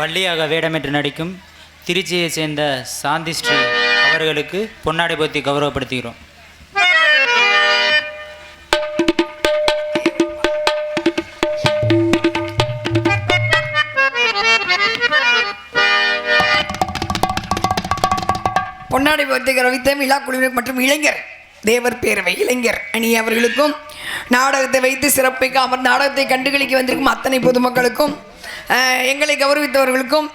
வள்ளியாக வேடமிட்டு நடிக்கும் திருச்சியை சேர்ந்த சாந்தி ஸ்ரீ அவர்களுக்கு பொன்னாடை போத்தி கௌரவப்படுத்துகிறோம். பொன்னாடை போத்தி கௌரவித்த விழா குழுவினர் மற்றும் இளைஞர் தேவர் பேரவை இளைஞர் அணி அவர்களுக்கும் நாடகத்தை வைத்து சிறப்பிக்க அவர் நாடகத்தை கண்டுகளிக்க வந்திருக்கும் அத்தனை பொதுமக்களுக்கும் எங்களை கௌரவித்தவர்களுக்கும்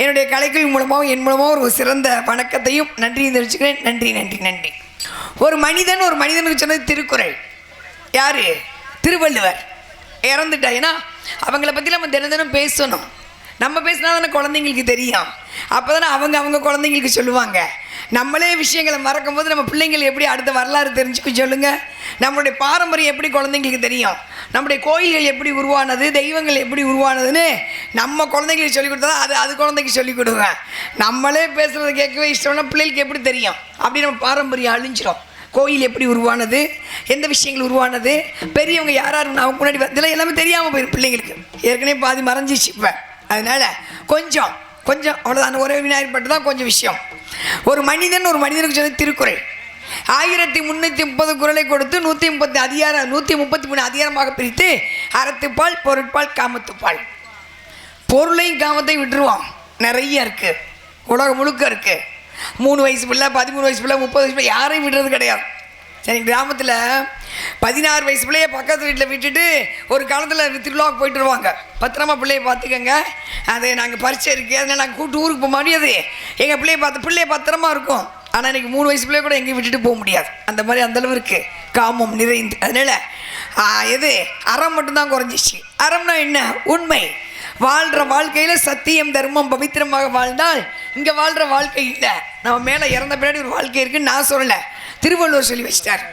என்னுடைய கலைகள் மூலமாக என் மூலமாக ஒரு சிறந்த வணக்கத்தையும் நன்றியும் தெரிவிச்சுக்கிறேன். நன்றி நன்றி நன்றி. ஒரு மனிதனுக்கு சொன்னது திருக்குறள். யார்? திருவள்ளுவர். இறந்துட்டாங்கன்னா அவங்கள பற்றி நம்ம தினம் பேசணும். நம்ம பேசினா தானே குழந்தைங்களுக்கு தெரியும். அப்போ தானே அவங்க குழந்தைங்களுக்கு சொல்லுவாங்க. நம்மளே விஷயங்களை மறக்கும் போது நம்ம பிள்ளைங்கள் எப்படி அடுத்த வரலாறு தெரிஞ்சுக்க சொல்லுங்கள். நம்மளுடைய பாரம்பரியம் எப்படி குழந்தைங்களுக்கு தெரியும். நம்முடைய கோயில்கள் எப்படி உருவானது, தெய்வங்கள் எப்படி உருவானதுன்னு நம்ம குழந்தைங்களுக்கு சொல்லிக் கொடுத்தா அது குழந்தைக்கு சொல்லிக் கொடுங்க. நம்மளே பேசுகிறத கேட்கவே இஷ்டம்னா பிள்ளைகளுக்கு எப்படி தெரியும்? அப்படி நம்ம பாரம்பரியம் அழிஞ்சிடும். கோயில் எப்படி உருவானது, எந்த விஷயங்கள் உருவானது, பெரியவங்க யார் நமக்கு முன்னாடி இதெல்லாம் எல்லாமே தெரியாமல் போயிடும் பிள்ளைங்களுக்கு. ஏற்கனவே பாதி மறைஞ்சிச்சு. இப்போ அதனால் கொஞ்சம் அவ்வளோதான். ஒரே விநாயகர் பட்டு தான் கொஞ்சம் விஷயம். ஒரு மனிதனுக்கு சொன்ன திருக்குறள் 1330 குறளை கொடுத்து 133 அதிகாரமாக பிரித்து அறத்துப்பால், பொருட்பால், காமத்துப்பால். பொருளையும் காமத்தையும் விட்டுருவோம். நிறைய இருக்குது, உலகம் முழுக்க இருக்குது. 3 வயசு பிள்ளை, 13 வயசு பிள்ளை, 30 வயசு பிள்ளை யாரையும் விடுறது கிடையாது. சரி, கிராமத்தில் 16 வயசு பிள்ளைய பக்கத்து வீட்டில் விட்டுட்டு ஒரு காலத்தில் திருவிழாவுக்கு போயிட்டு வருவாங்க. பத்திரமா பிள்ளையை பார்த்துக்கங்க, அது நாங்கள் பரிச்சை இருக்குது, அதனால் நாங்கள் கூட்டு ஊருக்கு போக முடியாது. எங்கள் பிள்ளைய பத்திரமா இருக்கும். ஆனால் இன்றைக்கி 3 வயசு பிள்ளைய கூட எங்கேயும் விட்டுட்டு போக முடியாது. அந்த மாதிரி அந்தளவு இருக்குது காமம் நிறைந்து. அதனால் அறம் மட்டும்தான் குறைஞ்சிச்சு. அறம்னா என்ன? உண்மை. வாழ்கிற வாழ்க்கையில் சத்தியம், தர்மம், பவித்திரமாக வாழ்ந்தால் இங்கே வாழ்கிற வாழ்க்கை இல்லை. நம்ம மேலே இறந்த பின்னாடி ஒரு வாழ்க்கை இருக்குன்னு நான் சொல்லலை, திருவள்ளுவர் சொல்லி வச்சிட்டார்.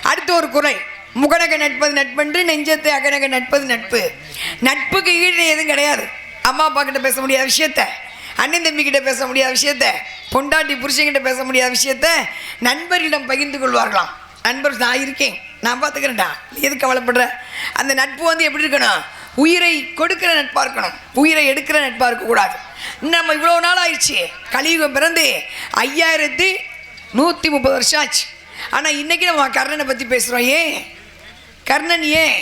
அடுத்த ஒரு குறள், முகநக நட்பது நட்பன்று, நெஞ்சத்தை அகநக நட்பது நட்பு. நட்புக்கு ஈடு எதுவும் கிடையாது. அம்மா அப்பா கிட்ட பேச முடியாத விஷயத்த, அண்ணன் தம்பி கிட்ட பேச முடியாத விஷயத்த, பொண்டாட்டி புருஷன்கிட்ட பேச முடியாத விஷயத்த நண்பர்களிடம் பகிர்ந்து கொள்வார்களாம். நண்பர், நான் இருக்கேன், நான் பார்த்துக்கிறேன்டா, நீ எது கவலைப்படுற? அந்த நட்பு எப்படி இருக்கணும்? உயிரை கொடுக்கிற நட்பாக இருக்கணும், உயிரை எடுக்கிற நட்பாக இருக்கக்கூடாது. நம்ம இவ்வளோ நாள் ஆயிடுச்சு, கலியுகம் பிறந்து 5130 வருஷம் ஆச்சு. ஆனால் இன்றைக்கி நம்ம கர்ணனை பற்றி பேசுகிறோம். ஏன் கர்ணன்? ஏன்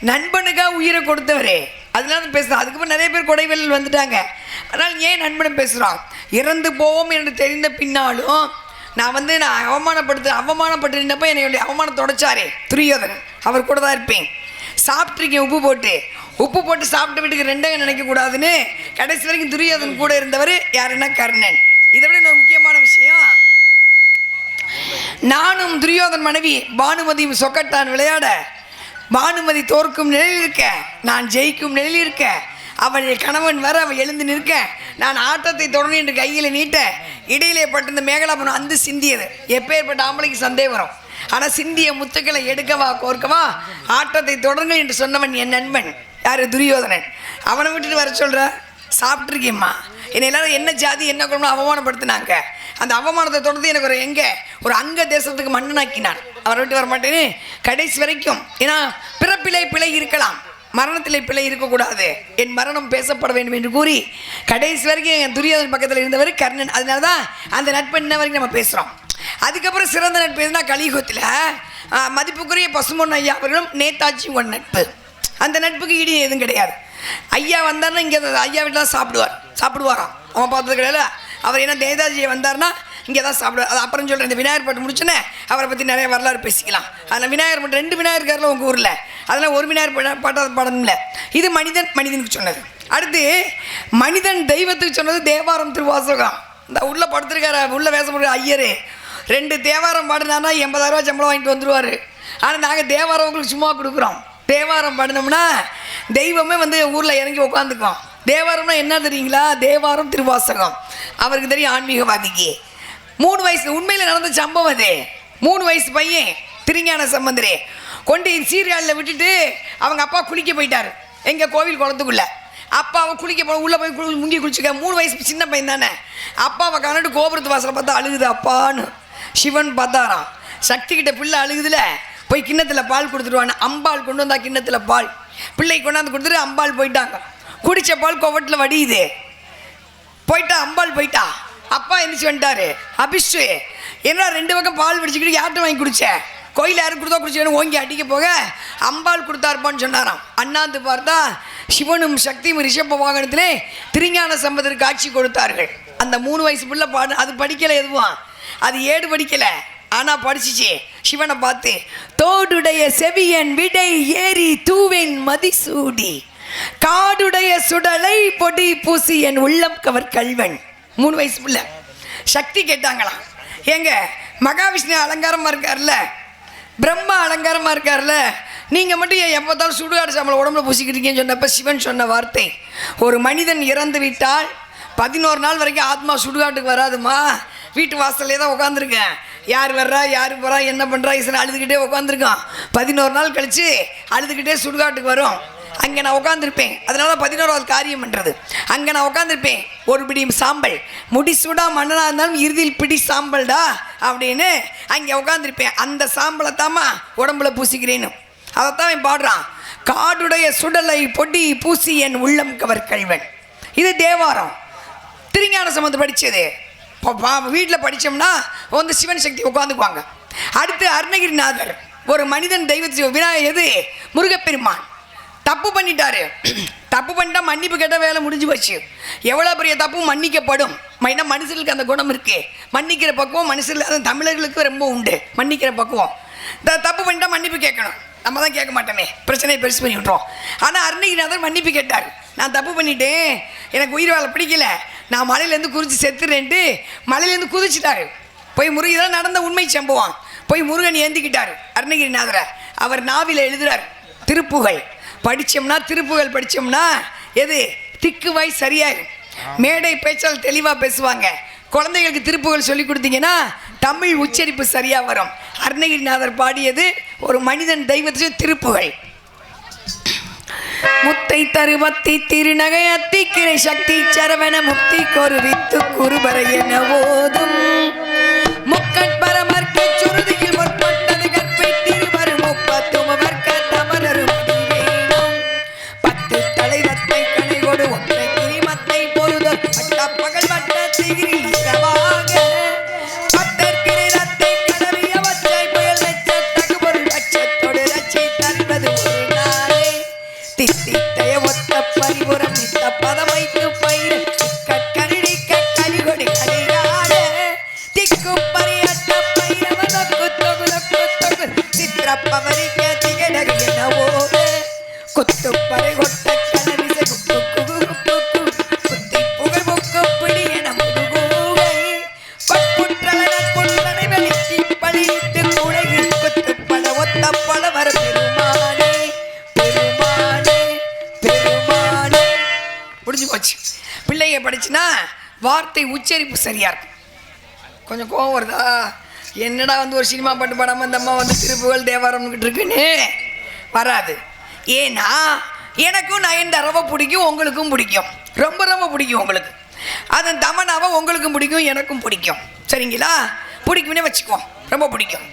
நண்பனுக்காக உயிரை கொடுத்தவரே, அதனால பேசுகிறோம். அதுக்கப்புறம் நிறைய பேர் கொடைவெளியில் வந்துட்டாங்க. அதனால் ஏன் நண்பனை பேசுகிறோம்? இறந்து போவோம் என்று தெரிந்த பின்னாலும் நான் அவமானப்பட்டு நின்றப்போ என்னுடைய அவமானம் தொடச்சாரே துரியோதனன், அவர் கூட தான் இருப்பேன். சாப்பிட்ருக்கேன் உப்பு போட்டு சாப்பிட்ட வீட்டுக்கு ரெண்டாக நினைக்கக்கூடாதுன்னு கடைசி வரைக்கும் துரியோதனன் கூட இருந்தவர் யாருன்னா கர்ணன். இதை விட இன்னொரு முக்கியமான விஷயம், நானும் துரியோதன் மனைவி பானுமதியும் சொக்கட்டான் விளையாட, பானுமதி தோற்கும் நிலையில் இருக்க, நான் ஜெயிக்கும் நிலையில் இருக்க, அவள் கணவன் வர அவள் எழுந்து நிற்க, நான் ஆட்டத்தை தொடர்ந்து என்று கையில் நீட்ட, இடையிலே பட்டிருந்த மேகலாபுரம் அந்த சிந்தியது. எப்பேற்பட்ட ஆம்பளைக்கு சந்தேகம் வரும். ஆனால் சிந்திய முத்துக்களை எடுக்கவா கோர்க்கவா, ஆட்டத்தை தொடருங்கள் என்று சொன்னவன் என் நண்பன். யார்? துரியோதனன். அவனை விட்டுட்டு வர சொல்கிற? சாப்பிட்ருக்கேம்மா, என்னை எல்லாரும் என்ன ஜாதி என்ன குழம்பு அவமானப்படுத்தினாங்க. அந்த அவமானத்தை தொடர்ந்து எனக்கு ஒரு அங்க தேசத்துக்கு மன்னனாக்கினான். அவரை விட்டு வர மாட்டேன்னு கடைசி வரைக்கும். ஏன்னா பிறப்பிலே பிழை இருக்கலாம், மரணத்திலே பிழை இருக்கக்கூடாது, என் மரணம் பேசப்பட வேண்டும் என்று கூறி கடைசி வரைக்கும் என் துரியோதனன் பக்கத்தில் இருந்தவர் கர்ணன். அதனால தான் அந்த நட்பு இன்ன வரைக்கும் நம்ம பேசுகிறோம். அதுக்கப்புறம் சிறந்த நட்பு எதுனா கலியுகத்தில் மதிப்புக்குரிய பசுமொன் ஐயா அவர்களும் நேதாஜியும் ஒரு நட்பு. அந்த நட்புக்கு ஈடு எதுவும் கிடையாது. ஐயா வந்தார்னா இங்கே ஐயா வீட்டில் தான் சாப்பிடுவாராம். அவன் பார்த்தது கிடையாது. அவர் என்ன நேதாஜியை வந்தார்னா இங்கே தான் சாப்பிடுவார். அது அப்புறம் சொல்கிறேன். இந்த விநாயகர் பாட்டு முடிச்சுன்னே அவரை பற்றி நிறைய வரலாறு பேசிக்கலாம். அதில் விநாயகர் பாட்டு 2 விநாயகர் இருக்கார்ல உங்கள் ஊரில், அதெல்லாம் ஒரு விநாயகர் பாடம் இல்லை. இது மனிதனுக்கு சொன்னது. அடுத்து மனிதன் தெய்வத்துக்கு சொன்னது தேவாரம் திருவாசகம். இந்த உள்ளே படுத்திருக்காரு, உள்ள வேஷம் ஐயர் 2 தேவாரம் பாடினார்னா 80,000 ரூபா சம்பளம் வாங்கிட்டு வந்துடுவார். ஆனால் நாங்கள் தேவாரம் உங்களுக்கு சும்மா கொடுக்குறோம். தேவாரம் பாடினோம்னா தெய்வமே ஊரில் இறங்கி உட்காந்துக்குவோம். தேவாரம்னா என்ன தெரியுங்களா? தேவாரம் திருவாசகம். அவருக்கு தெரியும், ஆன்மீகவாதிக்கு. 3 வயசு உண்மையில் நடந்த சம்பவம் அது. 3 வயசு பையன் திருஞான சம்பந்தரே கொண்டு சீர்காழில் விட்டுட்டு அவங்க அப்பா குளிக்க போயிட்டார். எங்கள் கோவில் குளத்துக்குள்ளே அப்பாவை குளிக்க போன உள்ளே போய் முங்கி குளிச்சுக்க. 3 வயசு சின்ன பையன் தானே. அப்பாவை காணட்டு கோபுரத்து வாசலை பார்த்தா அழுகுது அப்பான்னு. சிவன் பார்த்தாராம், சக்தி கிட்ட பிள்ளை அழுகுதுல, போய் கிண்ணத்தில் பால் கொடுத்துருவான்னு. அம்பாள் கொண்டு வந்தா கிண்ணத்தில் பால். பிள்ளை கொண்டாந்து கொடுத்துட்டு அம்பாள் போயிட்டாங்க. குடிச்ச பால் கொவட்டில் வடியுது. போயிட்டா அம்பாள் போயிட்டா. அப்பா எந்திரிச்சு வந்துட்டாரு. அபிஷு என்ன 2 பக்கம் பால் பிடிச்சிக்கிட்டு யார்கிட்ட வாங்கி குடிச்ச? கோயில் யாரும் கொடுத்தா குடிச்சு ஓங்கி அடிக்க போக அம்பாள் கொடுத்தாருப்பான்னு சொன்னாராம். அண்ணாந்து பார்த்தா சிவனும் சக்தியும் ரிஷப வாகனத்திலே திருஞான சம்பந்தர் காட்சி கொடுத்தார்கள். அந்த 3 வயசு பிள்ளை அது படிக்கலை, எதுவும் அது ஏடு படிக்கலை, ஆனால் படிச்சிச்சு. சிவனை பார்த்து தோடுடைய செவியன் விடை ஏறி தூவென் மதிசூடி காடுடைய சுடலை பொடி பூசி என் உள்ளம் கவர் கல்வன். 3 வயசு பிள்ளை சக்தி கேட்டாங்களாம். ஏங்க மகாவிஷ்ணு அலங்காரமாக இருக்கார்ல, பிரம்மா அலங்காரமாக இருக்கார்ல, நீங்கள் மட்டும் ஏன் எப்போ பார்த்தாலும் சுடுகாடு சாம்பலை உடம்புல பூசிக்கிட்டீங்கன்னு சொன்னப்போ சிவன் சொன்ன வார்த்தை, ஒரு மனிதன் இறந்து விட்டால் 11 நாள் வரைக்கும் ஆத்மா சுடுகாட்டுக்கு வராதுமா. வீட்டு வாசல்லே தான் உட்காந்துருக்கேன். யார் வர்றா யார் போகிறா என்ன பண்ணுறா இசை அழுதுகிட்டே உட்காந்துருக்கான். 11 நாள் கழித்து அழுதுகிட்டே சுடுகாட்டுக்கு வரும். அங்கே நான் உட்காந்துருப்பேன். அதனால 11வது காரியம் பண்ணுறது. அங்கே நான் உட்காந்துருப்பேன். ஒரு பிடி சாம்பல் முடிசூடா மன்னனாக இருந்தாலும் இறுதியில் பிடி சாம்பல்டா அப்படின்னு அங்கே உட்காந்துருப்பேன். அந்த சாம்பலை தாம்மா உடம்புல பூசிக்கிறேன்னு அதைத்தான் பாடுறான். காடுடைய சுடலை பொடி பூசி என் உள்ளம் கவர் கல்வன். இது தேவாரம். திருஞான சம்பந்தர் படித்தது. வீட்டில் படித்தோம்னா வந்து சிவன் சக்தி உட்காந்துக்குவாங்க. அடுத்து அருணகிரிநாதர் ஒரு மனிதன் தெய்வத்தை விநாயகர் எது முருகப்பெருமான் தப்பு பண்ணிட்டாரு. தப்பு பண்ணிட்டா மன்னிப்பு கேட்டால் வேலை முடிஞ்சு போச்சு. எவ்வளோ பெரிய தப்பு மன்னிக்கப்படும். மைனா மனுஷர்களுக்கு அந்த குணம் இருக்கு. மன்னிக்கிற பக்குவம் மனுஷர்கள், அது தமிழர்களுக்கு ரொம்ப உண்டு. மன்னிக்கிற பக்குவம். தப்பு பண்ணிட்டா மன்னிப்பு கேட்கணும். நம்ம தான் கேட்க மாட்டோமே, பிரச்சனையை பெருசு பண்ணி விட்டுறோம். ஆனால் அருணகிரிநாதர் மன்னிப்பு கேட்டார். நான் தப்பு பண்ணிட்டேன், எனக்கு உயிர் வாழ பிடிக்கல, நான் மலையிலேருந்து குறித்து செத்துறேன்ட்டு மலையிலேருந்து குதிச்சிட்டாரு. போய் முருகன் நடந்த உண்மை சம்பவம். போய் முருகன் ஏந்திக்கிட்டார் அருணகிரிநாதரை. அவர் நாவில் எழுதுறார் திருப்புகழ். படித்தோம்னா திருப்புகழ் படித்தோம்னா எது திக்குவாய் சரியாயிரும். மேடை பேச்சால் தெளிவாக பேசுவாங்க. குழந்தைகளுக்கு திருப்புகழ் சொல்லி கொடுத்தீங்கன்னா தமிழ் உச்சரிப்பு சரியாக வரும். அருணகிரிநாதர் பாடியது ஒரு மனிதன் தெய்வத்தையும் திருப்புகழ். முத்தை தருவத்தி திருநகை அத்திக்கிரை சக்தி சரவண முக்தி கொரு வித்து குருபரை என ஓதும் முக்கட்பரமர்க்க சுருதியில் முற்பட்டது கற்பை திருவரு முப்பத்துமவர்க்க தமரரு வேணும் 10 தலைவத்தை கனை கொடு ஒற்றை கிரிமத்தை பொருதல் பட்ட பகல் வட்ட திகிரில் இரவாக பத்தற்கிரை ரத்தை கடவிய வச்சை புயல் வெச்ச தகுபொருள் வச்சத்தோடு ரச்சை தருவது ஒரு நாளே தித்தித்தைய ஒத்த பரிபுரம் நித்த பதமைத்து பயிர் கற்கணிடிக்க கலிகொடி கலியாட திக்கும் பரியத்த பயிரவ நொக்கு தொகு நொக்கு தொகு சித்திரப்பவரிக்க திகழகு என்னவோ குத்து பறை கொட்ட கனவிசை குக்கு குகு குக்கு குத்தி புகழ் முக்கு பிடி என முதுகூகை கொட்புற்றலன புல்லனை வெளித்தி பழியிட்டு குழையில் குத்து பட ஒத்த பழவர பெருமானே பெருமானே பெருமானே. முடிஞ்சு போச்சு. பிள்ளைங்க படிச்சுன்னா வார்த்தை உச்சரிப்பு சரியா இருக்கும். கொஞ்சம் கோவம் வருதா? என்னடா வந்து ஒரு சினிமா பாட்டு பாடாமல் இந்த அம்மா வந்து திருப்புகழ் தேவாரம்கிட்டு இருக்குன்னு வராது. ஏன்னா எனக்கும் நயன்தாராவை பிடிக்கும், உங்களுக்கும் பிடிக்கும், ரொம்ப ரொம்ப பிடிக்கும் உங்களுக்கு. அதன் தமனாவை உங்களுக்கும் பிடிக்கும், எனக்கும் பிடிக்கும். சரிங்களா? பிடிக்கும்னே வச்சுக்குவோம், ரொம்ப பிடிக்கும்.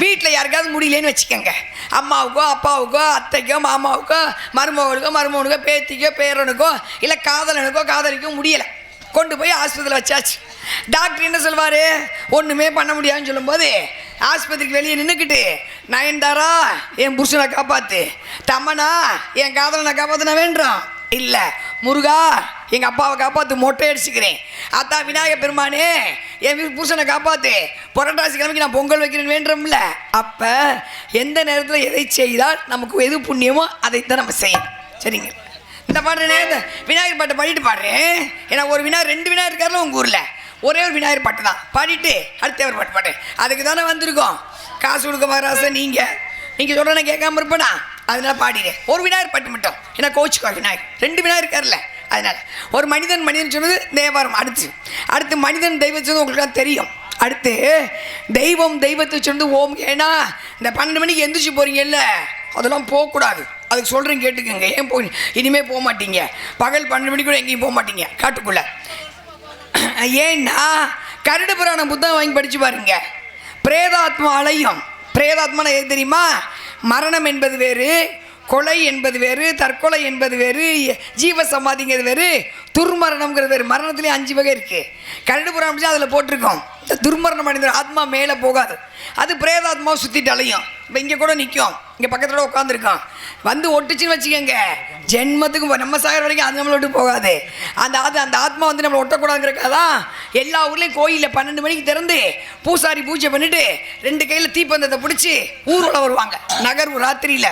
வீட்டில் யாருக்காவது முடியலன்னு வச்சுக்கோங்க, அம்மாவுக்கோ அப்பாவுக்கோ அத்தைக்கோ மாமாவுக்கோ மருமகளுக்கோ மருமகனுக்கோ பேத்திக்கோ பேரனுக்கோ இல்லை காதலனுக்கோ காதலிக்கோ முடியலை, கொண்டு போய் ஆஸ்பத்திரியில் வச்சாச்சு. டாக்டர் என்ன சொல்வார்? ஒன்றுமே பண்ண முடியாதுன்னு சொல்லும்போது ஆஸ்பத்திரிக்கு வெளியே நின்றுக்கிட்டு நயன்தாரா என் புருஷனை காப்பாற்று, தமனா என் காதலனை காப்பாற்று நான் வேண்டாம், இல்லை முருகா எங்கள் அப்பாவை காப்பாற்று மொட்டை அடிச்சுக்கிறேன், அத்தா விநாயகர் பெருமானே என் புருஷனை காப்பாற்று, புரட்டாசி கிழமைக்கு நான் பொங்கல் வைக்கிறேன்னு வேண்டும்ல. அப்போ எந்த நேரத்தில் எதை செய்தால் நமக்கு எது புண்ணியமோ அதைத்தான் நம்ம செய்யணும். சரிங்க? இந்த பாடுறேனே, இந்த விநாயகர் பாட்டை பாடிட்டு பாடுறேன். ஏன்னா ஒரு விநாயகர் 2 விநாயகர் இருக்காருல உங்கள் ஊரில், ஒரே ஒரு விநாயகர் பாட்டு தான் பாடிட்டு அடுத்த ஒரு பாட்டு பாட்டேன். அதுக்கு தானே வந்திருக்கோம். காசு கொடுக்க மகாராசா நீங்கள் சொல்கிறேன்னு கேட்காம இருப்பேனா? அதனால பாடிடுறேன் ஒரு விநாயகர் பாட்டு மட்டும். ஏன்னா கோச்சுக்கோ விநாயகர் 2 விநாயகர் இருக்கார்ல, அதனால ஒரு மனிதன் சொன்னது தேவாரம். அடுத்து மனிதன் தெய்வம் சொன்னது உங்களுக்கு தெரியும். அடுத்து தெய்வத்தை சொன்னது ஓம். ஏன்னா இந்த 12 மணிக்கு எந்திரிச்சு போகிறீங்கல்ல, அதெல்லாம் போகக்கூடாது. அதுக்கு சொல்கிறேன் கேட்டுக்கோங்க. ஏன் போய் இனிமேல் போக மாட்டீங்க, பகல் 12 மணிக்கு கூட எங்கேயும் போக மாட்டீங்க காட்டுக்குள்ளே. ஏன்னா கருட புராணம் புத்தகம் வாங்கி படித்து பாருங்க. பிரேதாத்மா அலையும். பிரேதாத்மான எது தெரியுமா? மரணம் என்பது வேறு, கொலை என்பது வேறு, தற்கொலை என்பது வேறு, ஜீவ சமாதிங்கிறது வேறு, துர்மரணம்ங்கிறது வேறு. மரணத்துலேயே 5 வகை இருக்குது. கரடு புறம் அப்படின்னா அதில் போட்டிருக்கோம். இந்த துர்மரணம் அடைந்த ஆத்மா மேலே போகாது, அது பிரேதாத்மாவை சுற்றிட்டு அலையும். இப்போ இங்கே கூட நிற்கும், இங்கே பக்கத்தில் உட்காந்துருக்கோம், வந்து ஒட்டுச்சுன்னு வச்சுக்கோங்க, ஜென்மத்துக்கு நம்ம சாகிற வரைக்கும் அது நம்மளை விட்டு போகாது. அந்த ஆத்மா வந்து நம்மளை ஒட்டக்கூடாதுங்கிறக்காதான் எல்லா ஊர்லேயும் கோயிலில் 12 மணிக்கு திறந்து பூசாரி பூஜை பண்ணிட்டு 2 கையில் தீப்பந்தத்தை பிடிச்சி ஊர்வலம் வருவாங்க நகர்வு ராத்திரியில்.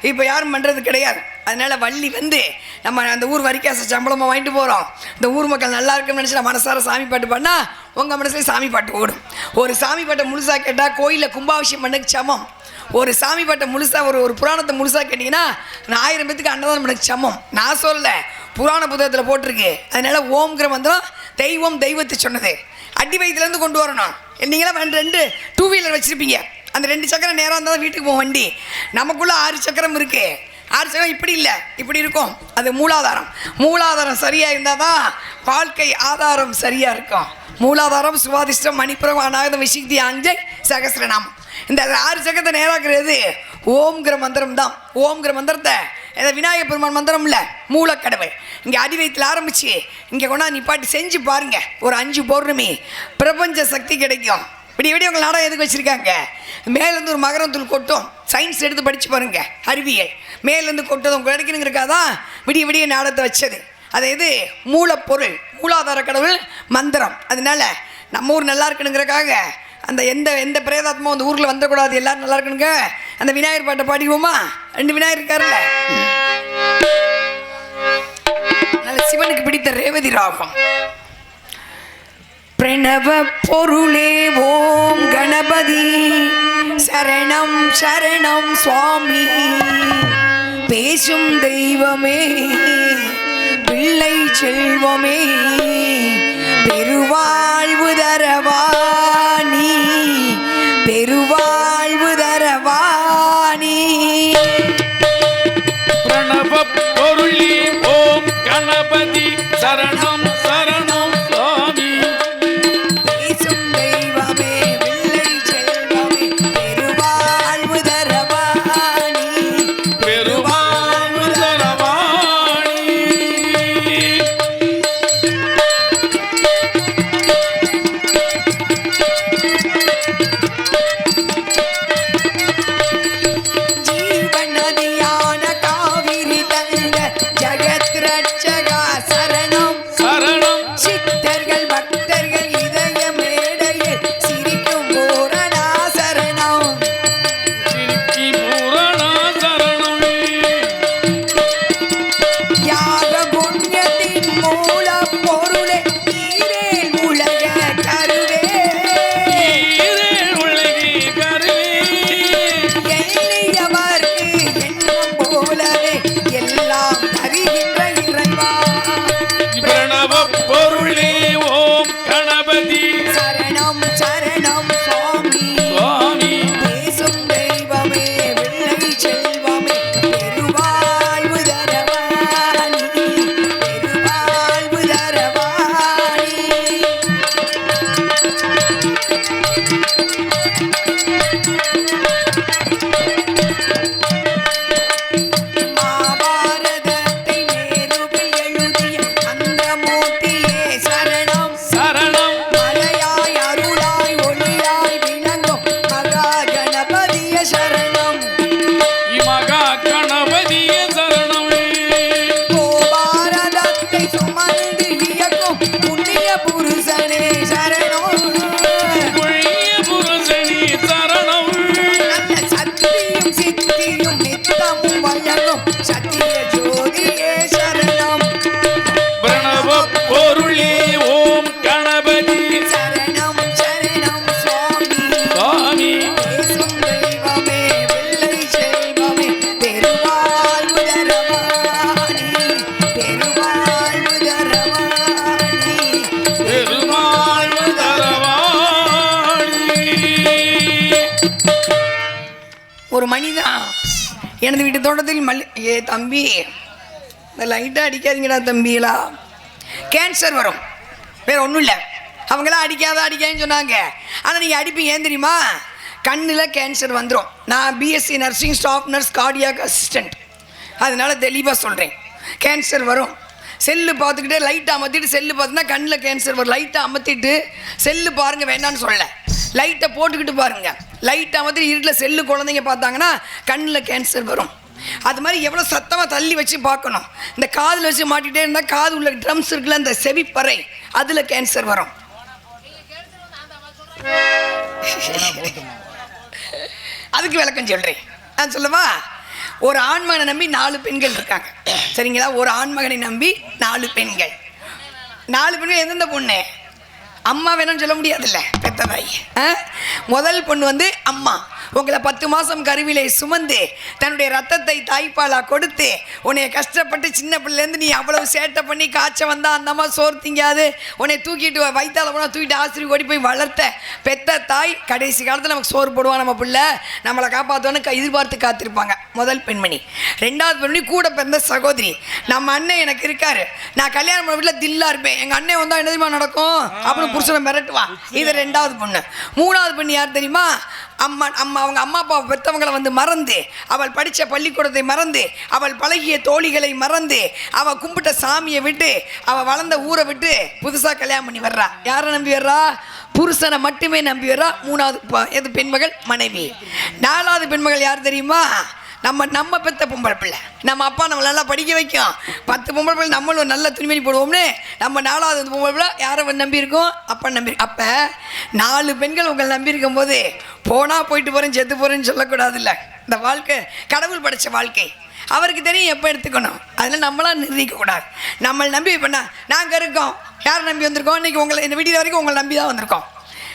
இப்போ யாரும் பண்ணுறது கிடையாது. அதனால் வள்ளி வந்து நம்ம அந்த ஊர் வரிக்காசை சம்பளமாக வாங்கிட்டு போகிறோம். இந்த ஊர் மக்கள் நல்லா இருக்குன்னு நினச்சி நான் மனசார சாமி பாட்டு பண்ணால் உங்கள் மனசுலேயே சாமி பாட்டு ஓடும். ஒரு சாமி பாட்டை முழுசாக கேட்டால் கோயிலில் கும்பாபிஷேகம் பண்ணக்கு சமம். ஒரு சாமி பாட்டை முழுசாக ஒரு புராணத்தை முழுசாக கேட்டிங்கன்னா 1000 பேத்துக்கு அன்னதானம் பண்ணக்கு சமம். நான் சொல்லலை, புராண புத்தகத்தில் போட்டிருக்கு. அதனால் ஓம்ங்கிற மந்திரம் தெய்வத்தை சொன்னது. அடி வயிற்றுலேருந்து கொண்டு வரணும். நீங்களாம் 2 2 வீலர் வச்சுருப்பீங்க, அந்த 2 சக்கரம் நேராக இருந்தால் தான் வீட்டுக்கு போகும் வண்டி. நமக்குள்ளே 6 சக்கரம் இருக்குது. 6 சக்கரம் இப்படி இல்லை, இப்படி இருக்கும். அது மூலாதாரம் சரியாக இருந்தால் தான் வாழ்க்கை ஆதாரம் சரியாக இருக்கும். மூலாதாரம், சுவாதிஷ்டம், மணிப்புரம், அநாகதம், விசிக்தி, ஆஞ்சை, சகசிரநாமம். இந்த 6 சக்கரத்தை நேராக்குறது ஓம்ங்கிற மந்திரம் தான். ஓம்ங்கிற மந்திரத்தை விநாயகர் பெருமான் மந்திரம் இல்லை, மூலக்கடவுள். இங்கே அடி வயிற்றில் ஆரம்பித்து இங்கே கொண்டாந்து நிப்பாட்டி செஞ்சு பாருங்கள். ஒரு 5 பௌர்ணமி பிரபஞ்ச சக்தி கிடைக்கும். இப்படி உங்கள் நாடகம் எதுக்கு வச்சுருக்காங்க? மேலேருந்து ஒரு மகரந்தூள் கொட்டும். சயின்ஸ் எடுத்து படித்து பாருங்கள், அறிவியல். மேலேருந்து கொட்டதும் கிடைக்கணுங்கிறக்காதான் விடிய நாடகத்தை வச்சது. அது மூலப்பொருள், மூலாதார கடவுள் மந்திரம். அதனால நம்ம ஊர் நல்லா இருக்கணுங்கிறக்காக அந்த எந்த பிரேதாத்மா அந்த ஊரில் வந்துடக்கூடாது, எல்லோரும் நல்லா இருக்கணுங்க. அந்த விநாயகர் பாட்டை பாடிக்குவோமா? 2 விநாயகர் இருக்காருல்ல, நல்ல சிவனுக்கு பிடித்த ரேவதி ராகம். பிரணவ பொருளே ஓம் கணபதி சரணம் சரணம் சுவாமி. பேசும் தெய்வமே பிள்ளை செல்வமே பெருவாழ்வு தரவாணி, பெருவாழ்வு தரவாணி. பிரணவ பொருளே ஓம் கணபதி சரணம் சரணம் சுவாமி. பேசும் தெய்வமே பிள்ளை செல்வமே பெருவாழ்வு தரவாணி, பெருவாழ்வு தரவாணி. ஜீவநதியான காவிரி தந்த ஜகத் ரட்சகா சரணம் சரணம். சித்தர்கள் பக்தர்கள் இதய மேடையில் சிரிக்கும் பூரணா சரணம். சிரிக்கி பூரணா சரணம். யாக புண்ணியத்தின் மூல பொருளே ஈரேல் உலக கருவே. ஈரேல் உலகி கருவே. எண்ணியவர்க்கு எண்ணம் போலவே எல்லாம் தருகின்ற இறைவா. பிரணவ பொருளே ஓம் கணபதி சரணம் சரணம் சுவாமி. சுவாமி. பேசும் தெய்வமே பிள்ளை செல்வமே பெருவாழ்வு தரவாணி, பெருவாழ்வு தரவாணி. மகாபாரதத்தை நேருவில் எழுதிய அந்த மூர்த்தியே சரணம். சரணம். மலையாய் அருளாய் ஒளியாய் விளங்கும் மகா கணபதிய சரணம். இமகா கணபதிய சரணம். கோபாரதத்தை சுமந்து இயக்கும் புண்ணிய புருஷனே சரணம். புண்ணிய புருஷனி சரணம். நல்ல சக்தியும் சித்தியும் நித்தமும் வழங்கும் சத்திய ஜோதியே சரணம். பிரணவ பொருளே ஓம் கணபதி சரணம் சரணம் சுவாமி. சுவாமி. பேசும் தெய்வமே பிள்ளை செல்வமே பெருவாழ்வு தரவாணி, பெருவாழ்வு தரவாணி. பெருமாள் தரவாணி. ஒரு மனிதன் எனது வீட்டு தோட்டத்தில் ஏ தம்பி, இந்த லைட்டாக அடிக்காதீங்கடா தம்பிகளா, கேன்சர் வரும், வேற ஒன்றும் இல்லை. அவங்களாம் அடிக்காதுன்னு சொன்னாங்க. ஆனால் நீங்கள் அடிப்பீங்க, ஏன் தெரியுமா? கண்ணில் கேன்சர் வந்துடும். நான் BSc nursing staff nurse cardiac assistant. அதனால தெளிவாக சொல்கிறேன், கேன்சர் வரும். செல்லு பார்த்துக்கிட்டே லைட்டை அமர்த்திட்டு செல்லு பார்த்துனா கண்ணில் கேன்சர் வரும். லைட்டை அமர்த்திட்டு செல்லு பாருங்கள் வேண்டான்னு சொல்லலை, லைட்டை போட்டுக்கிட்டு பாருங்கள். லைட்டை அமர்த்தி இருட்டில் செல்லு குழந்தைங்க பார்த்தாங்கன்னா கண்ணில் கேன்சர் வரும். அது மாதிரி எவ்வளோ சத்தமாக தள்ளி வச்சு பார்க்கணும். இந்த காதில் வச்சு மாட்டிகிட்டே இருந்தால் காது உள்ள ட்ரம்ஸ் இருக்குல்ல, அந்த செவிப்பறை, அதில் கேன்சர் வரும். அதுக்கு விளக்கம் சொல்கிறேன், நான் சொல்லவா? ஒரு ஆண்மகனை நம்பி 4 பெண்கள் இருக்காங்க, சரிங்களா? ஒரு ஆண்மகனை நம்பி 4 பெண்கள். 4 பெண்கள் எந்தெந்த பொண்ணு? அம்மா வேணும்னு சொல்ல முடியாதுல்ல, பெத்ததாய். முதல் பொண்ணு வந்து அம்மா, உங்களை 10 மாதம் கருவிலை சுமந்து தன்னுடைய ரத்தத்தை தாய்ப்பாலாக கொடுத்து உன்னை கஷ்டப்பட்டு சின்ன பிள்ளைலேருந்து நீ அவ்வளவு சேட்டை பண்ணி காய்ச்ச வந்தால் அந்த அம்மா சோறு திங்காது உன்னை தூக்கிட்டு வயிற்றால போனால் தூக்கிட்டு ஆசிரியர் ஓடி போய் வளர்த்த பெத்த தாய் கடைசி காலத்தில் நமக்கு சோறு போடுவான், நம்ம பிள்ளை நம்மளை காப்பாற்றுவான்னு எதிர்பார்த்து காத்திருப்பாங்க. முதல் பெண்மணி. 2வது பெண்மணி கூட பிறந்த சகோதரி. நம்ம அண்ணன் எனக்கு இருக்காரு, நான் கல்யாணம் பண்ண வீட்டில் தில்லா இருப்பேன், எங்கள் அண்ணன் வந்தால் என்ன தெரியுமா நடக்கும் அப்படின்னு புருஷனை மிரட்டுவான். இது 2வது பொண்ணு. 3வது பெண்ணு யார் தெரியுமா? அம்மா. அவங்க அம்மா அப்பா பெற்றவங்களை வந்து மறந்து, அவள் படித்த பள்ளிக்கூடத்தை மறந்து, அவள் பழகிய தோழிகளை மறந்து, அவள் கும்பிட்ட சாமியை விட்டு, அவள் வளர்ந்த ஊரை விட்டு புதுசாக கல்யாணம் பண்ணி வர்றா. யாரை நம்பி வர்றா? புருஷனை மட்டுமே நம்பி வர்றா. 3வது பெண்மகள் மனைவி. 4வது பெண்மகள் யார் தெரியுமா? நம்ம பெத்த பொம்பளை பிள்ளை. நம்ம அப்பா நம்மளை நல்லா படிக்க வைக்கும், 10 பொம்பளை பிள்ளை நம்மளும் ஒரு நல்ல துணிமணி போடுவோம்னு நம்ம 4வது பொம்பளை பிள்ளை யாரை நம்பி இருக்கோம்? அப்பா நம்பி. அப்போ 4 பெண்கள் உங்களை நம்பி இருக்கும் போது போனால் போயிட்டு போகிறேன் செத்து போகிறேன்னு சொல்லக்கூடாதுல்ல. இந்த வாழ்க்கை கடவுள் படைச்ச வாழ்க்கை, அவருக்கு தெரியும் எப்போ எடுத்துக்கணும். அதனால் நம்மளாம் நிர்ணயிக்கக்கூடாது. நம்மளை நம்பி பண்ணால் நாங்கள் இருக்கோம், யாரை நம்பி வந்திருக்கோம்? இன்றைக்கி உங்களை இந்த வீடியோ வரைக்கும் உங்களை நம்பி தான் வந்திருக்கோம்.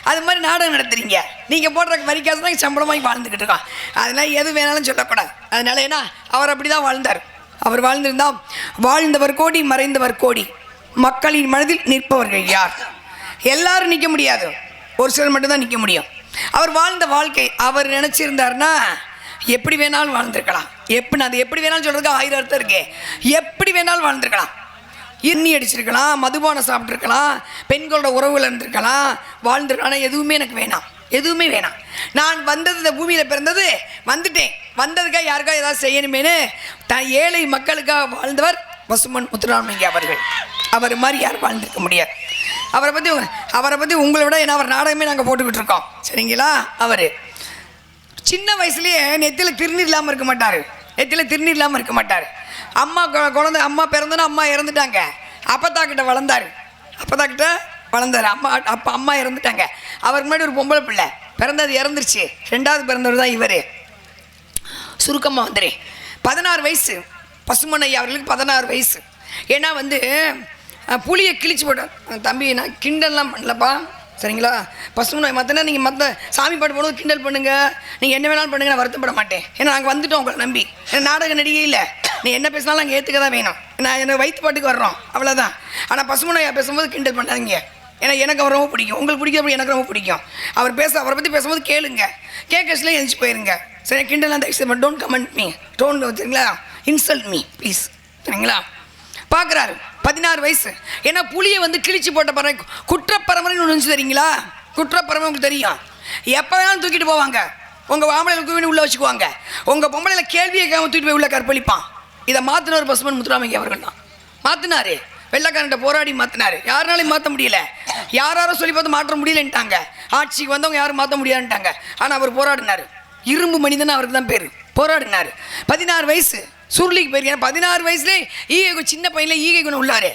அது மாதிரி நாடகம் நடத்துறீங்க, நீங்கள் போடுற வரிக்காசு தான் சம்பளமாக வாழ்ந்துக்கிட்டு இருக்கோம். அதனால் எது வேணாலும் சொல்லக்கூடாது. அதனால் ஏன்னா அவர் அப்படி தான் வாழ்ந்தார். அவர் வாழ்ந்திருந்தால் வாழ்ந்தவர் கோடி மறைந்தவர் கோடி, மக்களின் மனதில் நிற்பவர்கள் யார்? எல்லாரும் நிற்க முடியாது, ஒரு சிலர் மட்டும்தான் நிற்க முடியும். அவர் வாழ்ந்த வாழ்க்கை அவர் நினச்சிருந்தார்னா எப்படி வேணாலும் வாழ்ந்துருக்கலாம். அது எப்படி வேணாலும் சொல்கிறதுக்கு 1000 அர்த்தம் இருக்கு. எப்படி வேணாலும் வாழ்ந்துருக்கலாம். எண்ணி அடிச்சிருக்கலாம், மதுபானம் சாப்பிட்ருக்கலாம், பெண்களோட உறவுகள் இருந்திருக்கலாம், வாழ்ந்துருக்கலாம். ஆனால் எதுவுமே எனக்கு வேணாம், எதுவுமே வேணாம். நான் வந்தது இந்த பூமியில் பிறந்தது, வந்துட்டேன், வந்ததுக்காக யாருக்காக ஏதாவது செய்யணுமேனு ஏழை மக்களுக்காக வாழ்ந்தவர் பசும்பொன் முத்துராமலிங்க அவர்கள். அவர் மாதிரி யாரும் வாழ்ந்துருக்க முடியாது. அவரை பற்றி உங்களை விட ஏன்னா அவர் நாடகமே நாங்கள் போட்டுக்கிட்டு இருக்கோம், சரிங்களா? அவர் சின்ன வயசுலேயே நெத்தியில் திருநீர் இல்லாமல் இருக்க மாட்டார், நெத்தியில் திருநீர் இல்லாமல் இருக்க மாட்டார். அம்மா பிறந்தோன்னா அம்மா இறந்துட்டாங்க, அப்பத்தாக்கிட்ட வளர்ந்தார். அம்மா இறந்துட்டாங்க. அவருக்கு முன்னாடி ஒரு பொம்பளை பிள்ளை பிறந்தது, இறந்துருச்சு. 2வது பிறந்தவர் தான் இவர். சுருக்கமாக வந்துடுறேன். 16 வயசு பசும்பொன் ஐயா அவர்களுக்கு 16 வயசு. ஏன்னா வந்து புளியை கிழிச்சு போட்டார். தம்பி நான் கிண்டல்லாம் பண்ணலப்பா, சரிங்களா? பசும்பொன் மற்றனா நீங்கள் மற்ற சாமி பாட்டு போடும்போது கிண்டல் பண்ணுங்கள், நீங்கள் என்ன வேணாலும் பண்ணுங்க, நான் வருத்தப்பட மாட்டேன். ஏன்னா நாங்கள் வந்துவிட்டோம் உங்களை நம்பி. ஏன்னா நாடக நடிகை இல்லை, நீ என்ன பேசினாலும் நாங்கள் ஏற்றுக்க தான் வேணும். நான் எனக்கு வயிற்று பாட்டுக்கு வர்றோம், அவ்வளோதான். ஆனால் பசும்பொன் ஐயா பேசும்போது கிண்டல் பண்ணாதீங்க. ஏன்னா எனக்கு அவர் ரொம்ப பிடிக்கும், உங்களுக்கு பிடிக்கும், எனக்கு ரொம்ப பிடிக்கும். அவரை பற்றி பேசும்போது கேளுங்க, கேட்கஸ்லேயே எழுந்துச்சு போயிருங்க. சரி, கிண்டல் அந்த டோன்ட் கமெண்ட் மீ, டோன்ட் வச்சுங்களா, இன்சல்ட் மீ ப்ளீஸ், சரிங்களா? பார்க்குறாரு 16 வயசு. ஏன்னா புளியை வந்து கிழிச்சு போட்ட பறவை குற்றப்பரம்பரைன்னு ஒன்று நினச்சி தெரியுங்களா? குற்றப்பரம்பரை உங்களுக்கு தெரியும், எப்போ வேணாலும் தூக்கிட்டு போவாங்க. உங்கள் ஆம்பளையில் தூக்கி உள்ளே வச்சுக்குவாங்க, உங்கள் பொம்பளையில் கேள்வியை கேட்காம தூக்கிட்டு போய் உள்ள கற்பழிப்பான். இதை மாற்றினவர் பசும்பொன் முத்துராமலிங்க அவர்கள் தான் மாற்றினார். வெள்ளைக்காரன்ட்ட போராடி மாற்றினார். யாருனாலையும் மாற்ற முடியல, யாரும் சொல்லி பார்த்து மாற்ற முடியலன்ட்டாங்க. ஆட்சிக்கு வந்தவங்க யாரும் மாற்ற முடியாதுன்ட்டாங்க. ஆனால் அவர் போராடினார். இரும்பு மனிதன் அவருக்கு தான் பேர். போராடினார். 16 வயசு சுருளிக்கு போயிருக்கேன். 16 வயசுலேயே ஈகை, சின்ன பையனில் ஈகை குணம் உள்ளார்.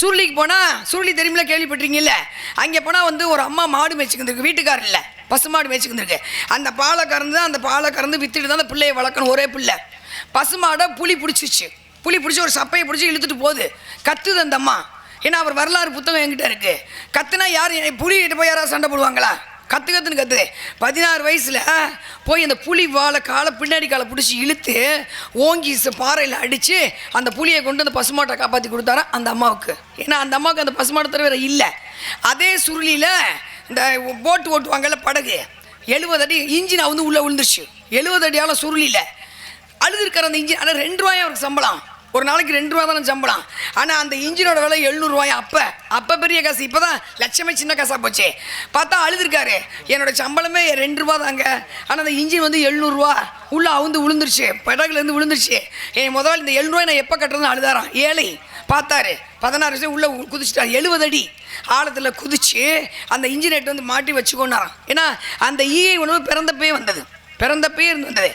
சுருளிக்கு போனால், சுருளி தெரியுமில்ல, கேள்விப்பட்டிருக்கீங்கல்ல? அங்கே போனால் வந்து ஒரு அம்மா மாடு மேய்ச்சிக்கிருக்கு, வீட்டுக்காரர் இல்லை, பசுமாடு மேய்ச்சிக்கிருக்கு. அந்த பாலை கறந்து வித்துட்டு தான் அந்த பிள்ளையை வளர்க்கணும், ஒரே பிள்ளை. பசுமாடை புலி பிடிச்சிச்சு, புலி பிடிச்சி ஒரு சப்பையை பிடிச்சி இழுத்துட்டு போகுது. கத்துது அந்த அம்மா. ஏன்னா அவர் வரலாறு புத்தகம் என்கிட்ட இருக்குது. கத்துனா யார் புலிகிட்ட போய் யாராவது சண்டை போடுவாங்களா? கத்துன்னு கத்துது. 16 வயசில் போய் அந்த புலி பின்னாடி காலை பிடிச்சி இழுத்து ஓங்கி பாறையில் அடித்து அந்த புலியை கொண்டு அந்த பசுமாட்டை காப்பாற்றி கொடுத்தாரா அந்த அம்மாவுக்கு. ஏன்னா அந்த அம்மாவுக்கு அந்த பசுமாட்டை தவிர வேறு இல்லை. அதே சுருளியில் இந்த போட்டு ஓட்டுவாங்கல்ல, படகு, 70 அடி இன்ஜின் வந்து உள்ளே விழுந்துருச்சு. 70 அடியால் சுருளியில் அழுதுருக்கார் அந்த இன்ஜின். ஆனால் 2 ரூபாயும் அவருக்கு சம்பளம். ஒரு நாளைக்கு 2 ரூபா தானே சம்பளம். ஆனால் அந்த இன்ஜினோட விலை 700 ரூபாய். அப்போ பெரிய காசு. இப்போ தான் லட்சமே சின்ன காசாக போச்சு. பார்த்தா அழுதுருக்காரு, என்னோட சம்பளமே 2 ரூபா தாங்க, ஆனால் அந்த இன்ஜின் வந்து 700 ரூபா உள்ளே அவுந்து விழுந்துருச்சு, படகுலேருந்து விழுந்துருச்சு. என் முதல்ல இந்த 700 ரூபாய் நான் எப்போ கட்டுறதுன்னு அழுதாராம். ஏழை பார்த்தாரு, 16 வருஷம் உள்ளே குதிச்சுட்டார். 70 அடி ஆழத்தில் குதிச்சு அந்த இன்ஜினேட் வந்து மாட்டி வச்சுக்கோனாராம். ஏன்னா அந்த ஈகை உணவு பிறந்தப்பே வந்தது, பிறந்தப்பே வந்தது.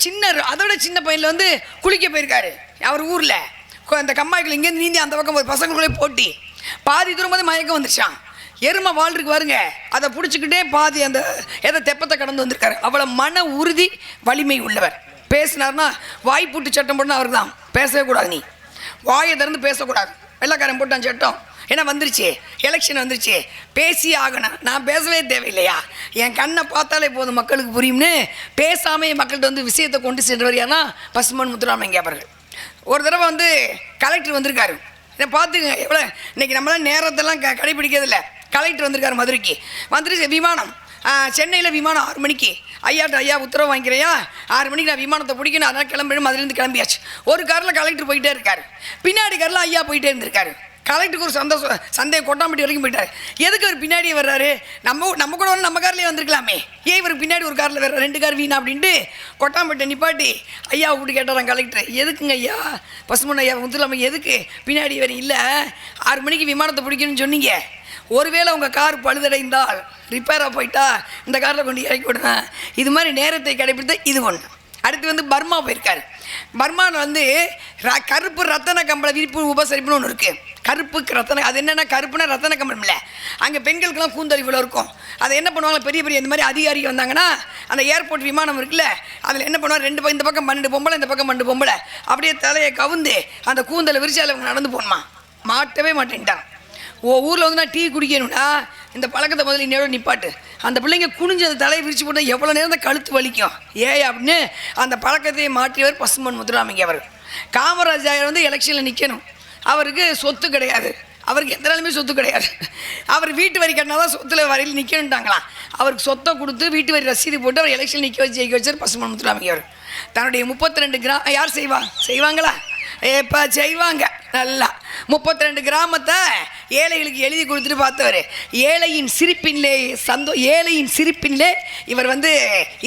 சின்ன அதோட சின்ன பையனில் வந்து குளிக்க போயிருக்காரு அவர் ஊரில். அந்த கம்மாய்க்குள்ள இங்கேருந்து நீந்தி அந்த பக்கம் ஒரு பசங்களுக்குள்ளே போட்டி பாதி தூரம் போது மயக்கம் வந்துருச்சான். எருமை வாழ் இருக்கு பாருங்க, அதை பிடிச்சிக்கிட்டே பாதி அந்த எதை தெப்பத்தை கடந்து வந்திருக்காரு. அவ்வளோ மன உறுதி வலிமை உள்ளவர். பேசினார்னா வாய் பூட்டு சட்டம் போட்டுனா அவருக்கு தான் பேசவே கூடாது, நீ வாயை திறந்து பேசக்கூடாது. வெள்ளைக்காரன் போட்டான் சட்டம். ஏன்னா வந்துருச்சு, எலெக்ஷன் வந்துருச்சு, பேசி ஆகணும். நான் பேசவே தேவையில்லையா, என் கண்ணை பார்த்தாலே போதும் மக்களுக்கு புரியும்னு பேசாமல் மக்கள்கிட்ட வந்து விஷயத்தை கொண்டு சென்றவர் யாருன்னா பசும்பொன் முத்துராமலிங்க அவர்கள். ஒரு தடவை வந்து கலெக்டர் வந்திருக்காரு. இதை பார்த்துங்க எவ்வளோ இன்றைக்கி நம்மளாம் நேரத்தெல்லாம் கடைப்பிடிக்கிறதில்ல. கலெக்டர் வந்திருக்காரு மதுரைக்கு. வந்துட்டு விமானம் சென்னையில் விமானம் 6 மணிக்கு. ஐயா உத்தரவு வாங்கிக்கிறையா, 6 மணிக்கு நான் விமானத்தை பிடிக்கணும், அதனால் கிளம்பிடும். மதுரையிலேருந்து கிளம்பியாச்சு. ஒரு காரில் கலெக்டர் போயிட்டே இருக்காரு, பின்னாடி காரில் ஐயா போயிட்டே இருந்திருக்காரு. கலெக்டருக்கு ஒரு சந்தேகம், கொட்டாம்பட்டி வரைக்கும் போயிட்டார். எதுக்கு அவர் பின்னாடியே வர்றாரு, நம்ம கூட வந்து நம்ம கார்லேயே வந்திருக்கலாமே, ஏன் இவருக்கு பின்னாடி ஒரு காரில் வர்ற 2 கார் வீணா அப்படின்ட்டு கொட்டாம்பட்டை நிப்பாட்டி ஐயா கூப்பிட்டு கேட்டாரான் கலெக்டர். எதுக்குங்க ஐயா பசுமன் ஐயா முத்துராமலிங்க எதுக்கு பின்னாடி வர? இல்லை 6 மணிக்கு விமானத்தை பிடிக்கணும்னு சொன்னீங்க, ஒருவேளை உங்கள் கார் பழுதடைந்தால் ரிப்பேராக போயிட்டா இந்த காரில் கொண்டு இறக்கி விடுவேன். இது மாதிரி நேரத்தை கடைபிடித்த இது ஒன்று. அடுத்து வந்து பர்மா போயிருக்காரு. பர்மாவில் வந்து கருப்பு ரத்தன கம்பள விரிப்பு உபசரிப்புன்னு ஒன்று இருக்குது. கருப்பு ரத்தன, அது என்னென்னா கருப்புனா ரத்தன கம்பளம் இல்லை, அங்கே பெண்களுக்கெல்லாம் கூந்தறிவில் இருக்கும். அதை என்ன பண்ணுவாங்க, பெரிய பெரிய இந்த மாதிரி அதிகாரிகள் வந்தாங்கன்னா அந்த ஏர்போர்ட் விமானம் இருக்குல்ல, அதில் என்ன பண்ணுவாங்க, 2 இந்த பக்கம் 12 பொம்பளை, இந்த பக்கம் 12 பொம்பளை, அப்படியே தலையை கவுந்து அந்த கூந்தலை விரிச்சால் அவங்க நடந்து போகணுமா, மாட்டவே மாட்டேன்ட்டான். ஊரில் வந்து நான் டீ குடிக்கணும்னா இந்த பழக்கத்தை முதல்ல இன்னோட நிப்பாட்டு. அந்த பிள்ளைங்க குனிஞ்சு அந்த தலையை விரிச்சு போட்டால் எவ்வளோ நேரம் அந்த கழுத்து வலிக்கும் அப்படின்னு அந்த பழக்கத்தையே மாற்றியவர் பசும்பொன் முத்துராமலிங்க அவர். காமராஜர் வந்து எலெக்ஷனில் நிற்கணும், அவருக்கு சொத்து கிடையாது, அவருக்கு எந்த நாளுமே சொத்து கிடையாது. அவர் வீட்டு வரி கட்டினா தான் சொத்தில் வரையில் நிற்கணுன்ட்டாங்களாம். அவருக்கு சொத்தை கொடுத்து வீட்டு வரி ரசீது போட்டு அவர் எலெக்ஷன் ஜெயிக்க வச்சார் பசும்பொன் முத்துராமலிங்க அவர். தன்னுடைய 32 கிராம் யார் செய்வாங்களா இப்போ செய்வாங்க நல்லா. 32 கிராமத்தை ஏழைகளுக்கு எழுதி கொடுத்துட்டு பார்த்தவர். ஏழையின் சிரிப்பின்லே இவர் வந்து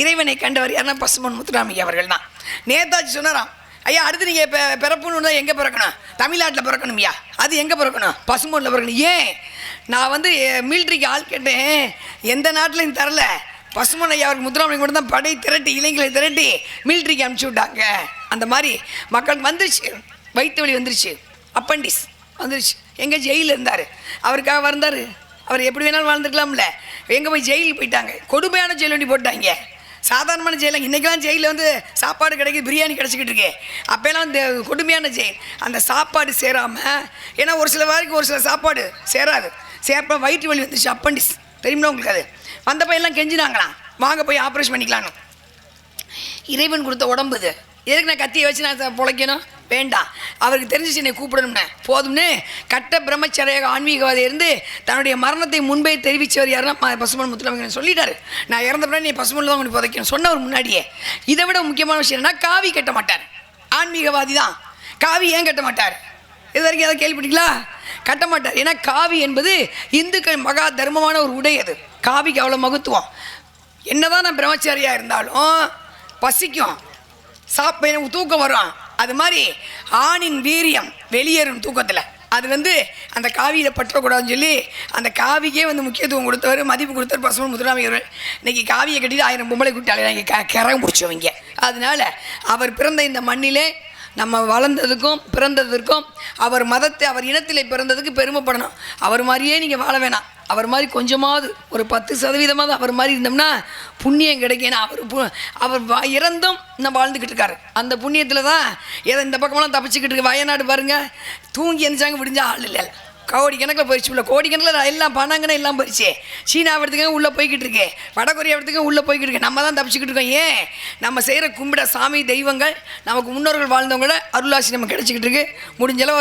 இறைவனை கண்டவர் யாருன்னா பசும்பொன் முத்துராமலிங்க அவர்கள் தான். நேதாஜி சொன்னாராம், ஐயா அடுத்து நீங்கள் இப்போ பிறப்புன்னு எங்கே பிறக்கணும், தமிழ்நாட்டில் பிறக்கணும்யா, அது எங்கே பிறக்கணும், பசும்பொன்னில் பிறக்கணும். ஏன் நான் வந்து மிலிட்ரிக்கு ஆள் கேட்டேன், எந்த நாட்டிலையும் தரல, பசும்பொன் ஐயா அவருக்கு முத்துராமலிங்க மட்டும் தான் படை திரட்டி இளைஞர்களை திரட்டி மிலிட்ரிக்கு அனுப்பிச்சி விட்டாங்க. அந்த மாதிரி மக்களுக்கு வந்துருச்சு, வயிற்று வலி வந்துருச்சு, அப்பண்டிஸ் வந்துருச்சு. எங்கே ஜெயிலில் இருந்தார், அவருக்காக வந்தார், அவர் எப்படி வேணாலும் வாழ்ந்துருக்கலாம்ல. எங்கே போய் ஜெயிலுக்கு போயிட்டாங்க, கொடுமையான ஜெயில் வண்டி போட்டாங்க. சாதாரணமான ஜெயிலாக இன்றைக்கெல்லாம் ஜெயிலில் வந்து சாப்பாடு கிடைக்குது, பிரியாணி கிடச்சிக்கிட்டு இருக்கு. அப்போல்லாம் இந்த கொடுமையான ஜெயில், அந்த சாப்பாடு சேராமல், ஏன்னா ஒரு சில வாரிக்கு ஒரு சில சாப்பாடு சேராது, சேர்ப்ப வயிற்று வலி வந்துருச்சு, அப்பண்டிஸ் தெரியுமா உங்களுக்கு. அது வந்தப்போ எல்லாம் கெஞ்சினாங்களாம், வாங்க போய் ஆப்ரேஷன் பண்ணிக்கலான்னு. இறைவன் கொடுத்த உடம்பு இது, எதுக்கு நான் கத்தியை வச்சு நான் பொழைக்கணும், வேண்டாம், அவருக்கு தெரிஞ்சிச்சு என்னை கூப்பிடணும்னு போதும்னு கட்ட பிரம்மச்சரியாக ஆன்மீகவாதி இருந்து தன்னுடைய மரணத்தை முன்பே தெரிவித்தவர் யாருன்னா பசும்பொன் முத்துராமலிங்க சொல்லிட்டாரு. நான் இறந்தப்பட நீ பசும்பொன்னில் தான் கொண்டு புதைக்கணும் சொன்னவர் முன்னாடியே. இதை விட முக்கியமான விஷயம் என்னன்னா, காவி கட்ட மாட்டார், ஆன்மீகவாதி தான். காவி ஏன் கட்ட மாட்டார், இது வரைக்கும் எதாவது கேள்விப்பட்டீங்களா? கட்ட மாட்டார். ஏன்னா காவி என்பது இந்துக்கள் மகா தர்மமான ஒரு உடை. அது காவிக்கு அவ்வளோ மகத்துவம். என்னதான் நான் பிரம்மச்சாரியாக இருந்தாலும் பசிக்கும், தூக்கம் வரும். அது மாதிரி ஆணின் வீரியம் வெளியேறும் தூக்கத்தில். அது வந்து அந்த காவியில் பற்றக்கூடாதுன்னு சொல்லி அந்த காவிக்கே வந்து முக்கியத்துவம் கொடுத்தவர், மதிப்பு கொடுத்தவர் பசும்பொன் முத்துராமலிங்க அவர்கள். இன்றைக்கி காவியை கட்டிட்டு 1000 பொம்பளை கூட்டாளிங்க கரம் பிடிச்சவங்க. அதனால் அவர் பிறந்த இந்த மண்ணிலே நம்ம வளர்ந்ததுக்கும் பிறந்ததற்கும் அவர் மதத்தை அவர் இனத்திலே பிறந்ததுக்கு பெருமைப்படணும். அவர் மாதிரியே நீங்கள் வாழ வேணாம், அவர் மாதிரி கொஞ்சமாவது ஒரு 10% அவர் மாதிரி இருந்தோம்னா புண்ணியம் கிடைக்கும். ஏன்னா அவர் இறந்தும் இன்னும் வாழ்ந்துக்கிட்டு இருக்காரு. அந்த புண்ணியத்தில் தான் ஏதோ இந்த பக்கமெல்லாம் தப்பிச்சுக்கிட்டு இருக்கு. வயநாடு பாருங்கள், தூங்கி எந்திரிச்சாங்க, விடிஞ்சா ஆள் இல்லை, கோடிக்கணக்கில் போயிடுச்சு. உள்ள கோடிக்கணக்கில் எல்லாம் பணங்கன்னா எல்லாம் போயிடுச்சு. சீனா இடத்துக்கு உள்ளே போய்கிட்டு இருக்கு, வடகொரியா இடத்துக்கு உள்ளே போய்கிட்டு இருக்கு. நம்ம தான் தப்பிச்சுக்கிட்டு இருக்கோம். ஏன் நம்ம செய்கிற கும்பிட சாமி தெய்வங்கள் நமக்கு முன்னோர்கள் வாழ்ந்தவங்கள அருளாசி நம்ம கிடச்சிக்கிட்டு இருக்கு. முடிஞ்சளவு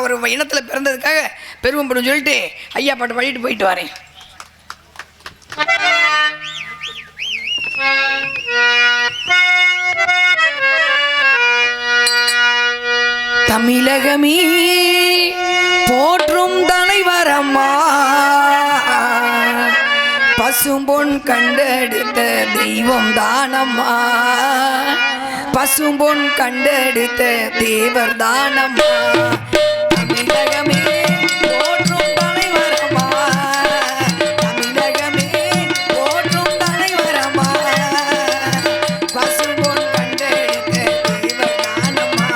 ஒரு இனத்தில் பிறந்ததுக்காக பெருமைப்படும் சொல்லிட்டு ஐயா பாட்டு பாடிட்டு போயிட்டு வரேன். தமிழகமே போற்றும் தலைவரம்மா, பசும்பொன் கண்டெடுத்த தெய்வம் தானம்மா, பசும்பொன் கண்டெடுத்த தேவர் தானம்மா. தமிழகமே போற்றும் தலைவரம்மா, தமிழகமே போற்றும் தலைவரம்மா, பசும்பொன் கண்டெடுத்த தேவர் தானம்மா,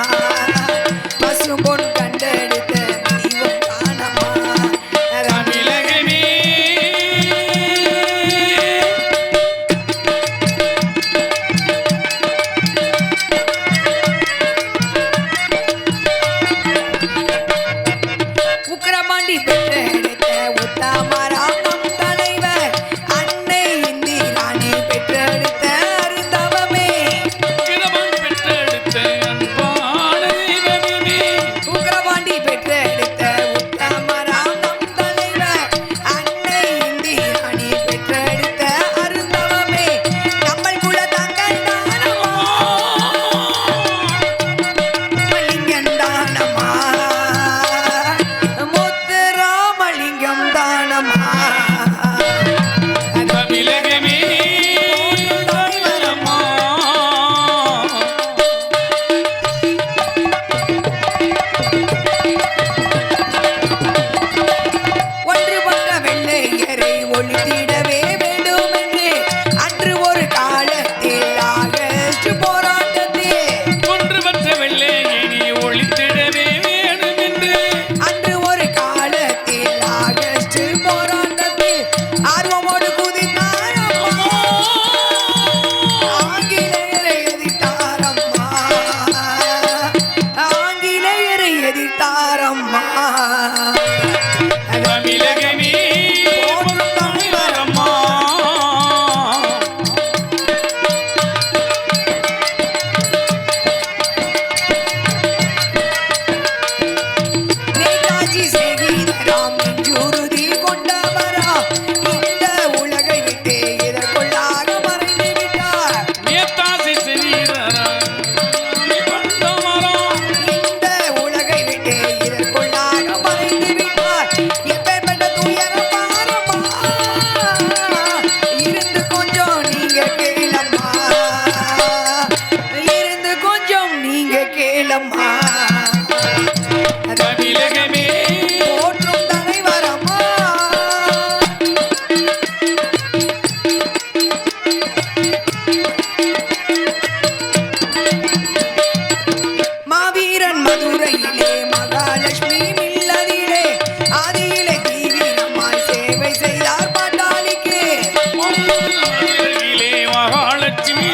பசும்பொன் கண்டெடுத்த தெய்வம் தானம்மா. தமிழகமே உக்கிரமாண்டி பெற்றெடுத்த உத்தமராமம் தலைவர், அன்னை இந்திராணி பெற்றெடுத்த அருந்தவமே, கிழவன் பெற்றெடுத்த அன்பான தெய்வமே, உக்கிரமாண்டி பெற்றெடுத்த உத்தமராமம் தலைவர், அன்னை இந்திராணி பெற்றெடுத்த அருந்தவமே, நம்மள் குல தங்கள் தானம்மா, மலிங்கன் தானம்மா, முத்து ராமலிங்கம் தானம்மா. தமிழகமே தலைவரம்மா. ஒன்றுபட்ட வெள்ளையரை ஒழித்திடவே வேண்டும் என்று அன்று ஒரு காலத்தில் ஆகஸ்ட் போராட்டத்தில், ஒன்றுபட்ட வெள்ளையனி ஒழித்திடவே வேணும் என்று அன்று ஒரு காலத்தில் ஆகஸ்ட் போராட்டத்தில் ஆர்வமோடு குதித்தாரம்மா, ஆங்கிலேயரை எதிர்த்தாரம்மா, ஆங்கிலேயரை எதிர்த்தாரம்மா. தமிழகமே போற்றும் தலைவரம்மா. நேதாஜி செய்கிறாம் நெஞ்சுறுதி கொண்டவரா, இந்த உலகை விட்டு இதற்குள்ளாக மறைந்து விட்டார், நேதாஜி சிறீரராய் வந்தவராம். இந்த உலகை விட்டு இதற்குள்ளாக மறைந்து விட்டார். எப்பேற்பட்ட துயரம் பாரம்மா, இருந்து கொஞ்சம் நீங்க கேளம்மா, இருந்து கொஞ்சம் நீங்க கேளம்மா. தமிழகமே போற்றும் தலைவரம்மா, மாவீரன் மதுரையிலே மகாலட்சுமி மில்லதிலே ஆதியிலே தீவிரமாய் சேவை செய்தார் பாட்டாளிக்கு, மதுரையிலே மகாலட்சுமி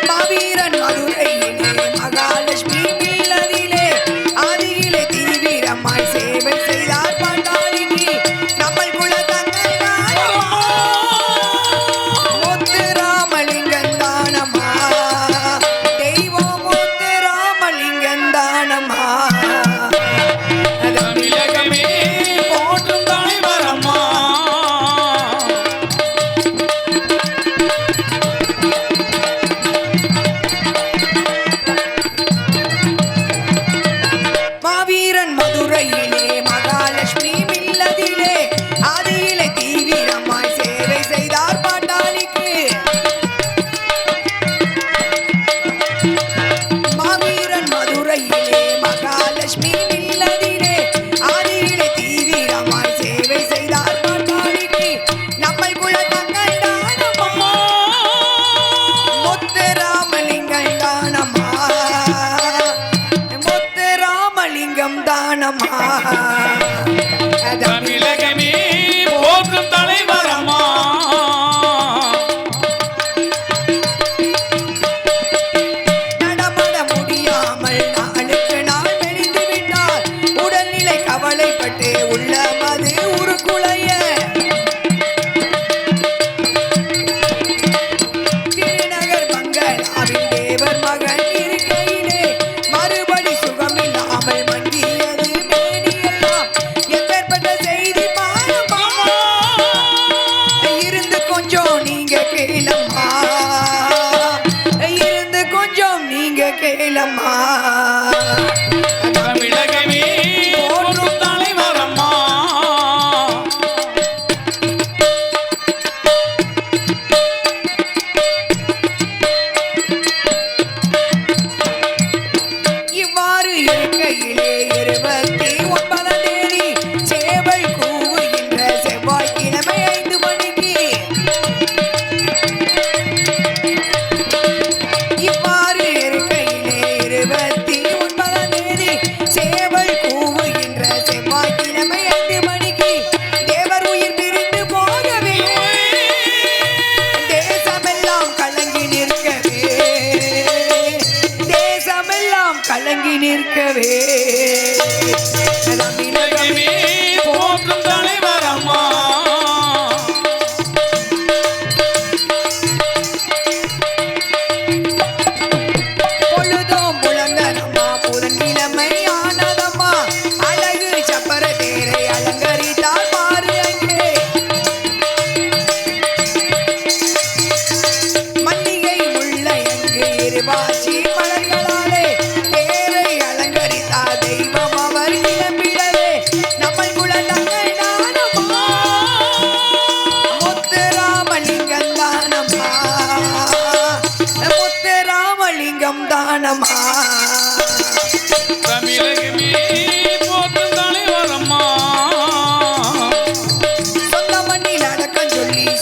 மாவீரன் மதுரையிலே மகாலட்சுமி மில்லதிலே ஆதியிலே தீவிரமாய் சேவை செய்தார் பாட்டாளிக்கு, நம்மள் குல தங்கள் தானம்மா, முத்து ராமலிங்கன் தானம்மா, தெய்வம் முத்து ராமலிங்கன் தானம்மா. தமிழகமே போற்றும் தலைவரம்மா. மாவீரன் மதுரையிலே மகாலட்சுமி மில்லதிலே ஆதியிலே தீவிரமாய் சேவை செய்தார் பாட்டாளிக்கு, மாவீரன் மதுரையிலே மகாலட்சுமி மில்லதிலே ஆதியிலே தீவிரமாய் சேவை செய்தார் பாட்டாளிக்கு, நம்மள் குல தங்கள் தானம்மா, முத்து ராமலிங்கம் தானம்மா, முத்து ராமலிங்கம் தானம்மா. தமிழகமே போற்றும் தலைவரம்மா. நடமாட முடியாமல் நாளுக்கு நாள் மெலிந்து விட்டார், உடல்நிலை கவலைப்பட்டு உள்ளமது உருக்குலைய, திருநகர் பங்களாவில் தேவர் மகன் இருக்கையிலே மறுபடி சுகமில்லாமல் மங்கியது மேனியெல்லாம். எப்பேற்பட்ட செய்தி பாரம்மா, இருந்து கொஞ்சம் நீங்க கேளம்மா, இருந்து கொஞ்சம் நீங்க கேளம்மா தமிழகமே போற்றும் தலைவரம்மா இவ்வாறு இருக்கையிலே 29ஆம் தேதி சேவல் கூவுகின்ற செவ்வாய்க்கிழமை 5 மணிக்கு இவ்வாறு இருக்கையிலே 29ஆம் தேதி சேவல் கூவுகின்ற செவ்வாய்க்கிழமை 5 மணிக்கு தேவர் உயிர் பிரிந்து போகவே தேசமெல்லாம் கலங்கி நிற்கவே தேசமெல்லாம் கலங்கி நிற்கவே தமிழகமே போற்றும் தலைவரம்மா பொழுதும் புலந்தனம்மா புதன்கிழமை ஆனதம்மா அழகு சப்பர தேரை அலங்கரித்தால் பாரு அங்கே மல்லிகை முல்லை அங்கு இருவாச்சி மலர்களாலே தேரை அலங்கரித்தார் தெய்வம் அவர் கிளம்பிடவே நம்மள் குலதங்கள் தானம்மா முத்துராமலிங்கம் தானம்மா முத்துராமலிங்கம் தானம்மா தமிழகமே போற்றும் தலைவரம்மா சொந்த மண்ணில் அடக்கம்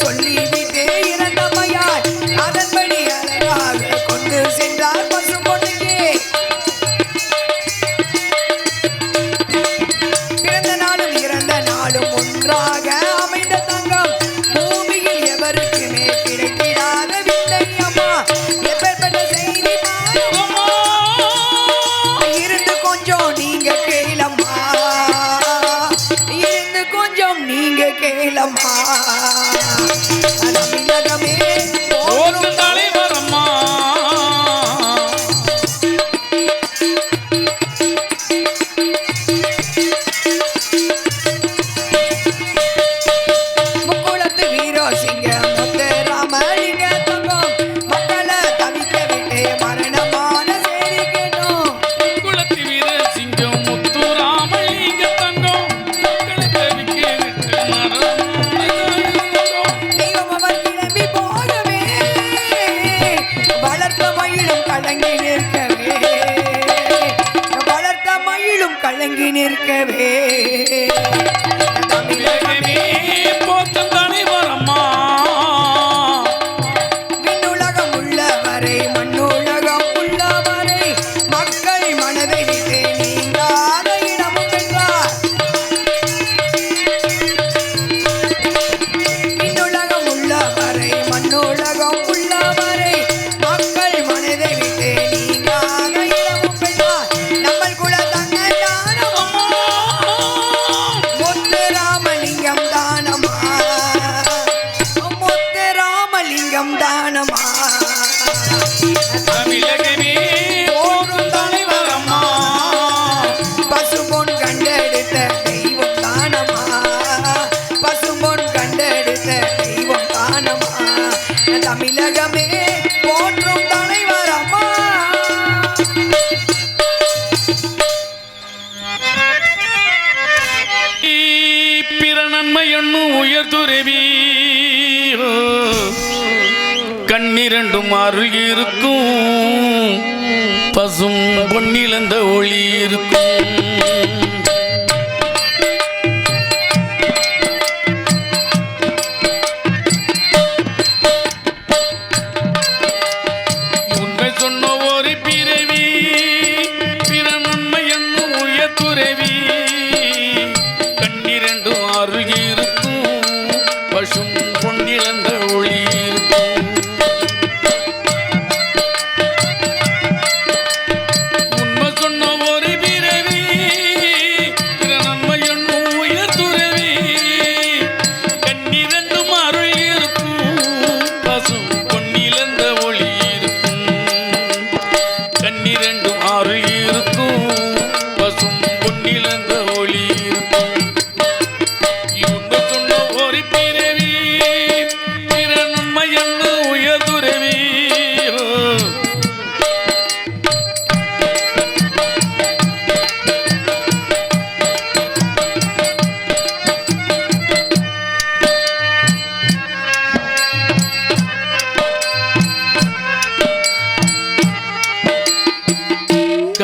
சொல்லிவிட்டே இறந்தமையார் அதன்படி அழகாக கொண்டு சென்றார் பசும்பொன்னுக்கு பிறந்த நாளும் இறந்த நாளும் ஒன்றாக அமைந்த தங்கம் பூமியில் எவருக்குமே கிடைத்திடாத விந்தை அம்மா எப்பேற்பட்ட செய்தி பாரும்மா இருந்து கொஞ்சம் நீங்க கேளம்மா இருந்து கொஞ்சம் நீங்க கேளம்மா தமிழகமே போற்றும் தலைவரம்மா முக்குளத்து வீரோ சிங்க முத்து ராமலிங்க தங்கம் மக்களை தவிக்க விட்டு மரணமான செய்தி கேட்டோம் குளத்தி வீர சிங்கம் முத்துராமலிங்க தங்கம் மக்களை தவிக்க விட்டு தெய்வம் அவர் கிளம்பி போகவே வளர்த்த மயிலும் கலங்கி நிற்கவே வளர்த்த மயிலும் கலங்கி நிற்கவே தமிழகமே போற்றும் தலைவரம்மா விண்ணுலகம் உள்ளவரை மண்ணுலகம் உள்ளவரை மக்கள் மனதை விட்டு நீங்காத இடமும் பெற்றார் விண்ணுலகம் உள்ளவரை மண்ணுலகம் உள்ளவரை மக்கள் மனதை விட்டு நீங்காத இடமும் பெற்றார் நம்மள் குலதங்கள் தானம்மா முத்துராமலிங்கம் தானம்மா முத்துராமலிங்கம் தானம்மா தமிழகமே போற்றும் தலைவரம்மா பசும்பொன் கண்டெடுத்த தெய்வம் தானம்மா பசும்பொன் கண்டெடுத்த தெய்வம் தானம்மா தமிழகமே போற்றும் தலைவர் அம்மா பிற நன்மை எண்ணும் உயர்துறவி கண்ணிரண்டும் அருகிருக்கும் பசும் பொன்னிழந்த ஒளி இருக்கும் உண்மை சொன்ன ஒரு பிறவி பிற நன்மை என்னும் உயர்துறவி கண்ணிரண்டும் அருகிருக்கும் பசும் பொன்னிழந்த ஒளி இருக்கும் உண்மை சொன்ன ஒரு பிறவி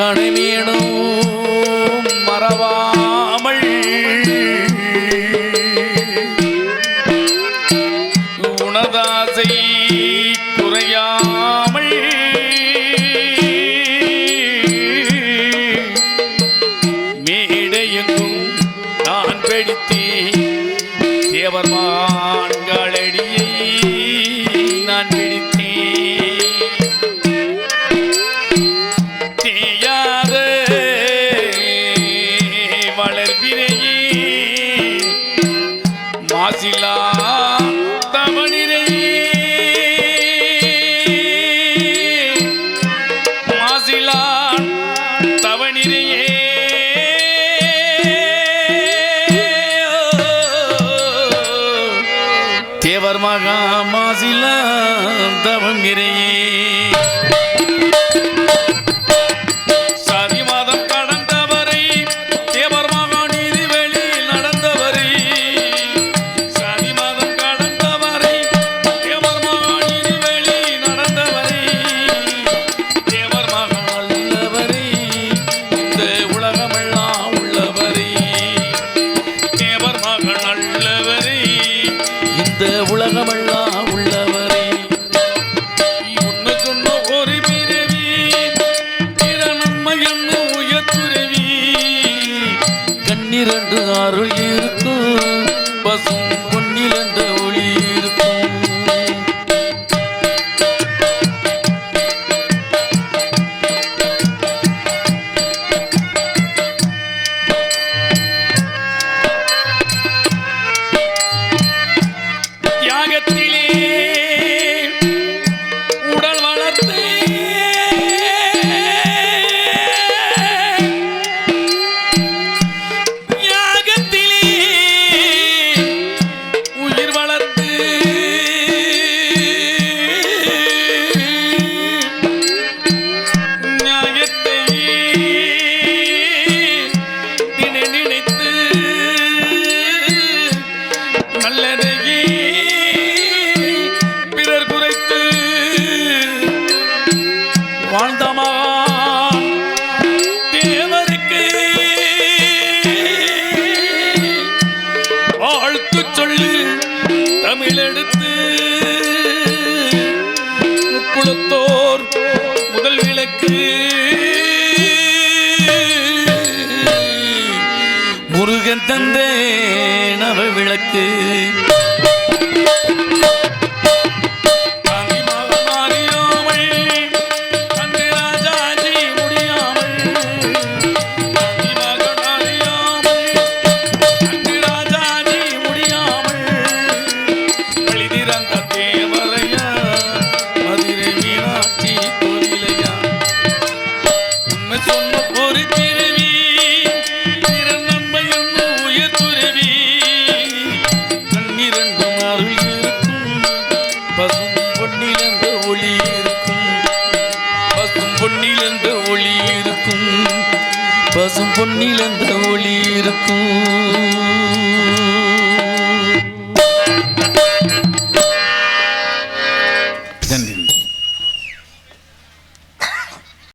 கணமேனும் மறவாமல் உனதாசை குறையாமல் மேடையெங்கும் நான் பிடித்தேன் தேவர்மான்களடியை நான் பிடித்தேன் தேயாத வளர்பிரையே மாசிலா தவணிரையே மாசிலா தவணிரையே தேவர் மகா மாசிலா தவம் இறையே சாதி மாதம் கடந்தவரை தேவர் மகா நீதி வெளியில் நடந்தவரை சாதி மாதம் கடந்தவரை தேவர் மகா நீதி வெளியில் நடந்தவரை தேவர் மகா உள்ளவரை இந்த உலகமெல்லாம் உள்ளவரை தேவர் மகா நல்லவரை இந்த உலகமெல்லாம் உள்ளவரை உன்னை சொன்ன ஒரு பிறவி பிற நன்மை என்ன உயர்த்துறவி கண்ணிரண்டு அருள் இருக்கும் பசும் பொன்னிலந்த ஒளி இருக்கும் தியாகத்திலே உடல் வளர்த்து தியாகத்திலே உயிர் வளர்த்து நியாயத்தை தினை நினைத்து நல்லதையே பிறர் குறைத்து வாழ்ந்தமா தேவருக்கு வாழ்த்து சொல்லு தமிழெடுத்து முக்குளத்தோர் முதல் விளக்கு முருகன் தந்தே நவ விளக்கு பசும் பொன்னிலந்த ஒளி இருக்கும்